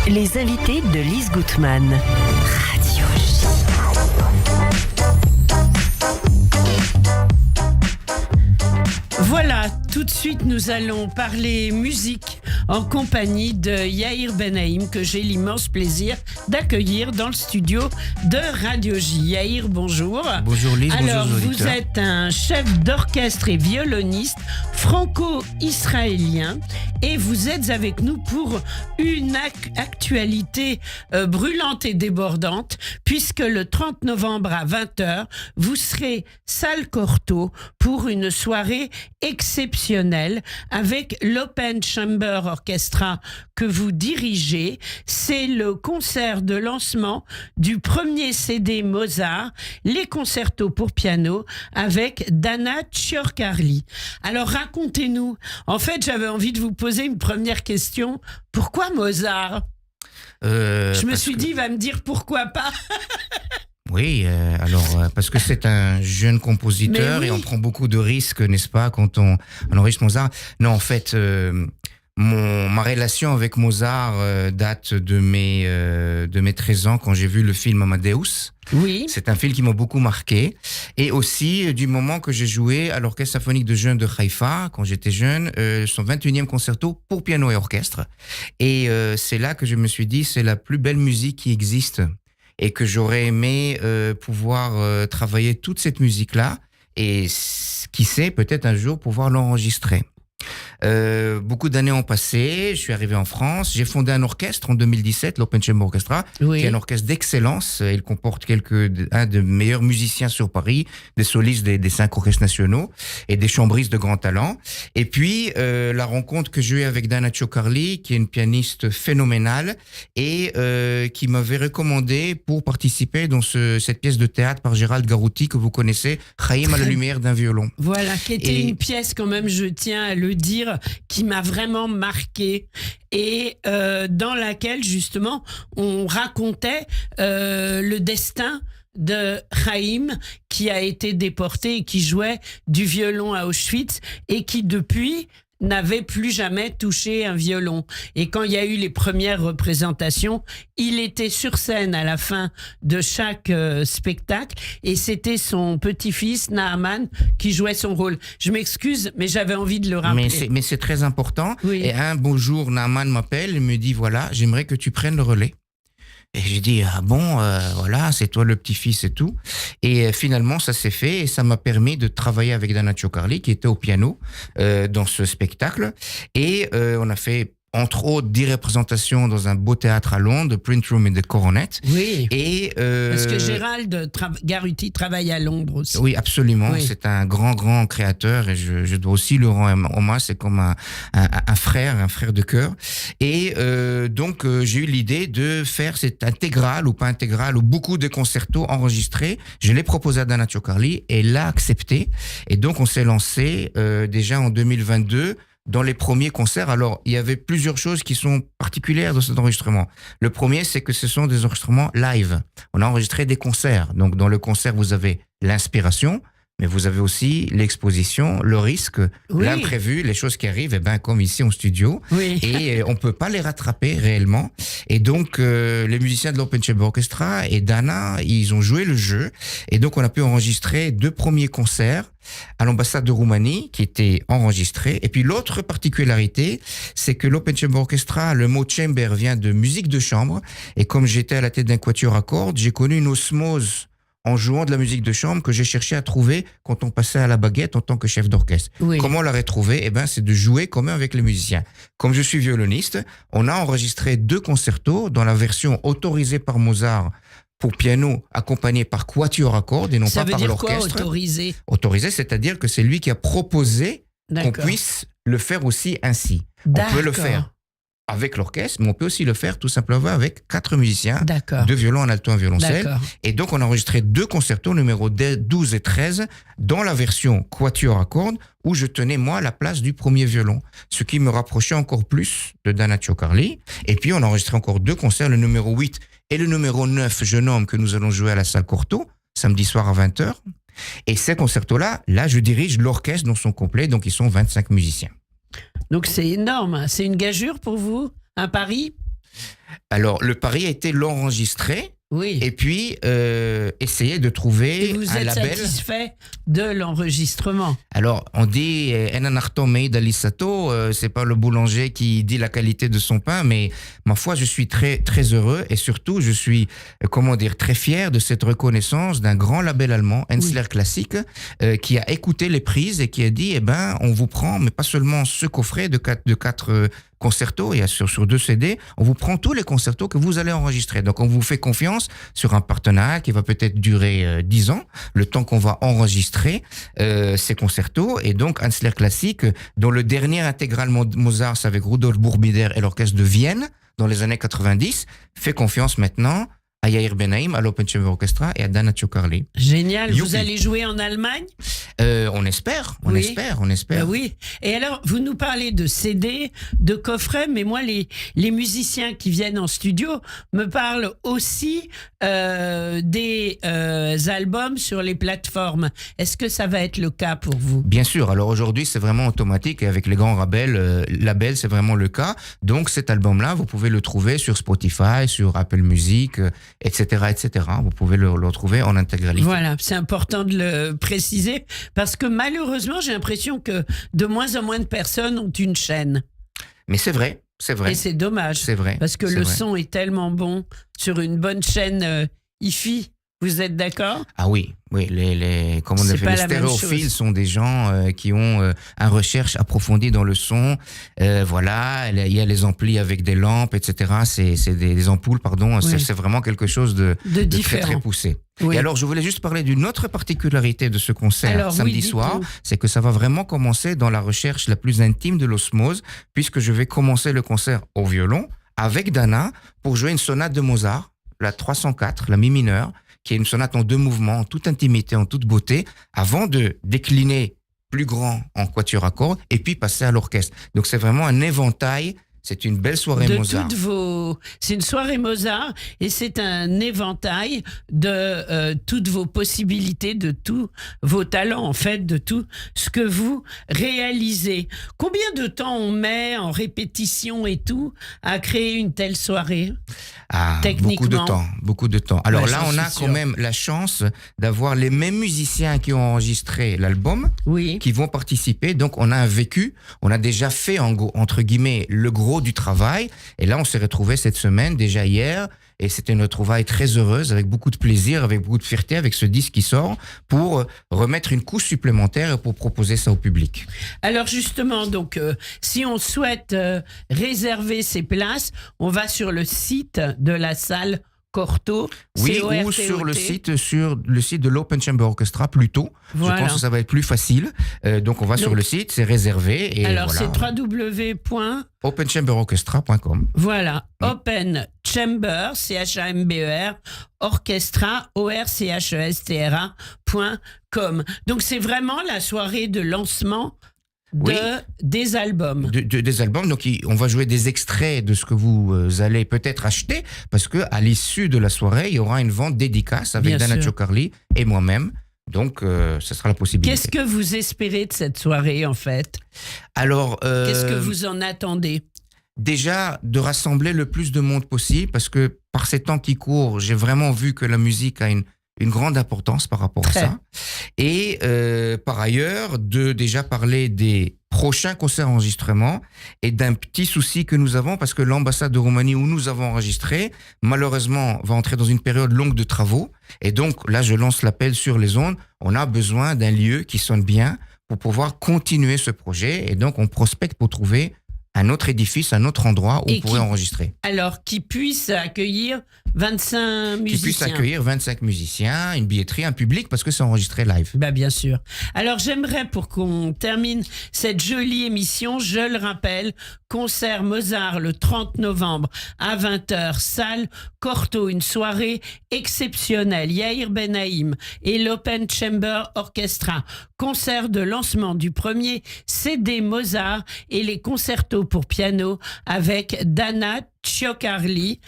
Les invités de Lise Gutmann. Radio J. Voilà, tout de suite nous allons parler musique en compagnie de Yair Benaïm que j'ai l'immense plaisir d'accueillir dans le studio de Radio J. Yair, bonjour. Bonjour Lise, Alors, bonjour aux vous auditeurs. êtes un chef d'orchestre et violoniste franco-israélien et vous êtes avec nous pour une actualité brûlante et débordante puisque le 30 novembre à 20h, vous serez salle Cortot pour une soirée exceptionnelle avec l'Open Chamber Orchestra que vous dirigez. C'est le concert de lancement du premier CD Mozart, les concertos pour piano avec Dana Ciorcarli. Alors racontez-nous, en fait j'avais envie de vous poser une première question. Pourquoi Mozart ? Je me suis dit, il va me dire pourquoi pas. Oui, parce que c'est un jeune compositeur Mais oui. et on prend beaucoup de risques, n'est-ce pas, quand on enregistre Mozart. Non, en fait, ma relation avec Mozart date de mes 13 ans quand j'ai vu le film Amadeus. Oui. C'est un film qui m'a beaucoup marqué. Et aussi du moment que j'ai joué à l'Orchestre symphonique de jeunes de Haïfa, quand j'étais jeune, son 21e concerto pour piano et orchestre. Et c'est là que je me suis dit, c'est la plus belle musique qui existe. Et que j'aurais aimé pouvoir travailler toute cette musique-là et qui sait, peut-être un jour pouvoir l'enregistrer. Beaucoup d'années ont passé, je suis arrivé en France, j'ai fondé un orchestre en 2017, l'Open Chamber Orchestra, Oui. qui est un orchestre d'excellence. Il comporte un des meilleurs musiciens sur Paris, des solistes des 5 orchestres nationaux et des chambristes de grand talent. Et puis, la rencontre que j'ai eue avec Dana Ciorcarli, qui est une pianiste phénoménale et qui m'avait recommandé pour participer dans cette pièce de théâtre par Gérald Garouti que vous connaissez, Chaim à la lumière d'un violon. Voilà, qui était une pièce quand même, je tiens à le dire, qui m'a vraiment marqué et dans laquelle justement on racontait le destin de Chaim qui a été déporté et qui jouait du violon à Auschwitz et qui depuis n'avait plus jamais touché un violon. Et quand il y a eu les premières représentations, il était sur scène à la fin de chaque spectacle et c'était son petit-fils, Naaman, qui jouait son rôle. Je m'excuse, mais j'avais envie de le rappeler. Mais c'est très important. Oui. Et un beau jour, Naaman m'appelle et me dit, voilà, j'aimerais que tu prennes le relais. Et j'ai dit, ah bon, voilà, c'est toi le petit-fils et tout. Et finalement, ça s'est fait et ça m'a permis de travailler avec Dana Ciorcarli, qui était au piano dans ce spectacle. Et on a fait, entre autres, 10 représentations dans un beau théâtre à Londres, The Print Room et The Coronet. Oui. Et, Parce que Gérald Garouti travaille à Londres aussi. Oui, absolument. Oui. C'est un grand créateur et je dois aussi lui rendre hommage. C'est comme un frère de cœur. Et donc, j'ai eu l'idée de faire cette intégrale ou pas intégrale ou beaucoup de concertos enregistrés. Je l'ai proposé à Dana Ciorcarli et elle l'a accepté. Et donc, on s'est lancé déjà en 2022 dans les premiers concerts. Alors, il y avait plusieurs choses qui sont particulières dans cet enregistrement. Le premier, c'est que ce sont des enregistrements live. On a enregistré des concerts. Donc, dans le concert, vous avez l'inspiration, mais vous avez aussi l'exposition, le risque, Oui. l'imprévu, les choses qui arrivent, comme ici en studio. Oui. Et on peut pas les rattraper réellement. Et donc, les musiciens de l'Open Chamber Orchestra et Dana, ils ont joué le jeu. Et donc, on a pu enregistrer 2 premiers concerts à l'ambassade de Roumanie, qui étaient enregistrés. Et puis, l'autre particularité, c'est que l'Open Chamber Orchestra, le mot chamber vient de musique de chambre. Et comme j'étais à la tête d'un quatuor à cordes, j'ai connu une osmose en jouant de la musique de chambre que j'ai cherché à trouver quand on passait à la baguette en tant que chef d'orchestre. Oui. Comment on l'aurait trouvé ? C'est de jouer quand même avec les musiciens. Comme je suis violoniste, on a enregistré 2 concertos dans la version autorisée par Mozart pour piano, accompagné par quatuor à cordes et non Ça pas veut par dire quoi, l'orchestre. autorisé ? Autorisé, c'est-à-dire que c'est lui qui a proposé qu'on D'accord. puisse le faire aussi ainsi. On peut le faire avec l'orchestre, mais on peut aussi le faire tout simplement avec 4 musiciens, D'accord. 2 violons, un alto, un violoncelle. D'accord. Et donc, on a enregistré 2 concertos, numéro 12 et 13, dans la version quatuor à cordes, où je tenais, moi, la place du premier violon. Ce qui me rapprochait encore plus de Dana Ciorcarli. Et puis, on a enregistré encore 2 concerts, le numéro 8 et le numéro 9, Jeune homme, que nous allons jouer à la salle Cortot, samedi soir à 20h. Et ces concertos-là, là, je dirige l'orchestre dans son complet, donc ils sont 25 musiciens. Donc c'est énorme. C'est une gageure pour vous ? Un pari ? Alors, le pari a été l'enregistrer Oui. et puis essayer de trouver Et vous un êtes label. satisfait de l'enregistrement? Alors, on dit Enanarto Meida Lissato, c'est pas le boulanger qui dit la qualité de son pain, mais ma foi, je suis très très heureux et surtout, je suis très fier de cette reconnaissance d'un grand label allemand, Hensler Classic, qui a écouté les prises et qui a dit, on vous prend, mais pas seulement ce coffret de quatre concertos, et sur 2 CD, on vous prend tous les concertos que vous allez enregistrer. Donc, on vous fait confiance sur un partenariat qui va peut-être durer 10 ans, le temps qu'on va enregistrer ces concertos. Et donc, Hensler Classic, dont le dernier intégral Mozart, c'est avec Rudolf Burbider et l'orchestre de Vienne, dans les années 90, fait confiance maintenant à Yair Benaim, à l'Open Chamber Orchestra et à Dana Ciocarli. Génial. Youpi. Vous allez jouer en Allemagne? On espère. Oui. Oui. Et alors, vous nous parlez de CD, de coffret, mais moi, les musiciens qui viennent en studio me parlent aussi des albums sur les plateformes. Est-ce que ça va être le cas pour vous? Bien sûr. Alors aujourd'hui, c'est vraiment automatique et avec les grands labels, c'est vraiment le cas. Donc cet album-là, vous pouvez le trouver sur Spotify, sur Apple Music, etc., etc. Vous pouvez le retrouver en intégralité. Voilà, c'est important de le préciser parce que malheureusement, j'ai l'impression que de moins en moins de personnes ont une chaîne. Mais c'est vrai, c'est vrai. Et c'est dommage. C'est vrai. Parce que le son est tellement bon sur une bonne chaîne hi-fi. Vous êtes d'accord? Ah oui, les stéréophiles sont des gens qui ont une recherche approfondie dans le son. Voilà, il y a les amplis avec des lampes, etc. C'est des ampoules, pardon. Oui. C'est vraiment quelque chose de très, très poussé. Oui. Et alors, je voulais juste parler d'une autre particularité de ce concert samedi soir, c'est que ça va vraiment commencer dans la recherche la plus intime de l'osmose, puisque je vais commencer le concert au violon avec Dana pour jouer une sonate de Mozart, la 304, la mi mineure, qui est une sonate en 2 mouvements, en toute intimité, en toute beauté, avant de décliner plus grand en quatuor à cordes et puis passer à l'orchestre. Donc c'est vraiment un éventail. C'est une belle soirée Mozart. C'est une soirée Mozart et c'est un éventail de toutes vos possibilités, de tous vos talents, en fait, de tout ce que vous réalisez. Combien de temps on met en répétition et tout à créer une telle soirée? Techniquement. Beaucoup de temps. Alors là, on a quand même la chance d'avoir les mêmes musiciens qui ont enregistré l'album, qui vont participer. Donc, on a un vécu. On a déjà fait, entre guillemets, le gros du travail. Et là, on s'est retrouvés cette semaine, déjà hier. Et c'était une retrouvaille très heureuse, avec beaucoup de plaisir, avec beaucoup de fierté, avec ce disque qui sort, pour remettre une couche supplémentaire et pour proposer ça au public. Alors justement, donc, si on souhaite réserver ses places, on va sur le site de la salle Cortot. Oui, ou sur le site de l'Open Chamber Orchestra plutôt. Voilà. Je pense que ça va être plus facile. Donc on va sur le site, c'est réservé. Et alors voilà. c'est www.openchamberorchestra.com. Voilà, Open Chamber, C-H-A-M-B-E-R, Orchestra, O-R-C-H-E-S-T-R-A.com. Donc c'est vraiment la soirée de lancement des albums. Des albums, donc on va jouer des extraits de ce que vous allez peut-être acheter, parce que à l'issue de la soirée, il y aura une vente dédicace avec Dana Ciocarli et moi-même. Donc, ce sera la possibilité. Qu'est-ce que vous espérez de cette soirée, en fait? Alors, qu'est-ce que vous en attendez? Déjà, de rassembler le plus de monde possible, parce que par ces temps qui courent, j'ai vraiment vu que la musique a une grande importance par rapport à ça. Et par ailleurs, de déjà parler des prochains concerts enregistrements et d'un petit souci que nous avons, parce que l'ambassade de Roumanie où nous avons enregistré, malheureusement, va entrer dans une période longue de travaux. Et donc, là, je lance l'appel sur les ondes. On a besoin d'un lieu qui sonne bien pour pouvoir continuer ce projet. Et donc, on prospecte pour trouver un autre édifice, un autre endroit où on pourrait enregistrer. Alors, qui puisse accueillir 25 musiciens. Qui puisse accueillir 25 musiciens, une billetterie, un public, parce que c'est enregistré live. Bah, bien sûr. Alors, j'aimerais, pour qu'on termine cette jolie émission, je le rappelle, concert Mozart le 30 novembre à 20h, salle Cortot, une soirée exceptionnelle. Yair Benaim et l'Open Chamber Orchestra. Concert de lancement du premier CD Mozart et les concertos pour piano avec Dana Ciocarli.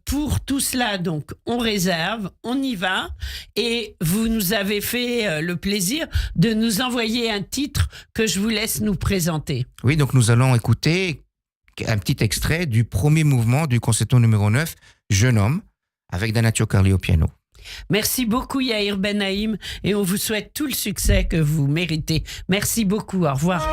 Pour tout cela, donc, on réserve, on y va. Et vous nous avez fait le plaisir de nous envoyer un titre que je vous laisse nous présenter. Oui, donc nous allons écouter un petit extrait du premier mouvement du concerto numéro 9, Jeune homme, avec Dana Ciocarli au piano. Merci beaucoup Yair Benaïm et on vous souhaite tout le succès que vous méritez. Merci beaucoup, au revoir.